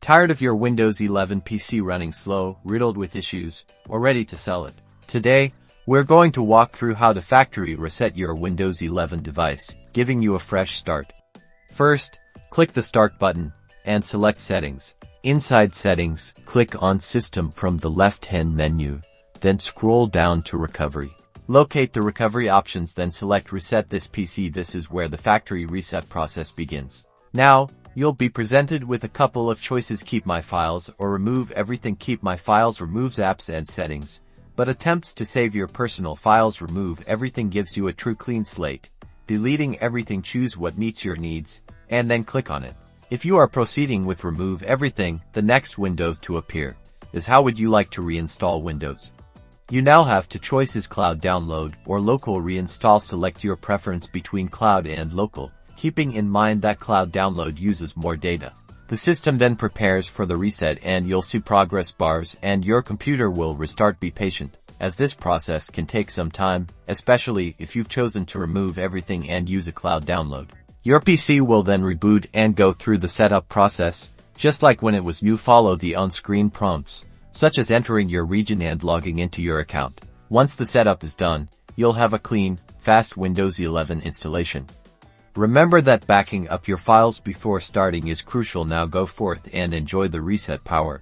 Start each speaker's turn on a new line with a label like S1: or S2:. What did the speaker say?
S1: Tired of your Windows 11 PC running slow, riddled with issues, or ready to sell it? Today, we're going to walk through how to factory reset your Windows 11 device, giving you a fresh start. First, click the Start button and select Settings. Inside Settings, click on System from the left-hand menu, then scroll down to Recovery. Locate the recovery options, then select Reset this PC. This is where the factory reset process begins. Now, you'll be presented with a couple of choices: Keep My Files or Remove Everything. Keep My Files removes apps and settings, but attempts to save your personal files. Remove Everything gives you a true clean slate. Deleting everything, choose what meets your needs, and then click on it. If you are proceeding with Remove Everything, the next window to appear is How would you like to reinstall Windows? You now have two choices: Cloud Download or Local Reinstall. Select your preference between Cloud and Local, keeping in mind that Cloud Download uses more data. The system then prepares for the reset and you'll see progress bars and your computer will restart. Be patient, as this process can take some time, especially if you've chosen to remove everything and use a cloud download. Your PC will then reboot and go through the setup process, just like when it was new. Follow the on-screen prompts, such as entering your region and logging into your account. Once the setup is done, you'll have a clean, fast Windows 11 installation. Remember that backing up your files before starting is crucial. Now go forth and enjoy the reset power.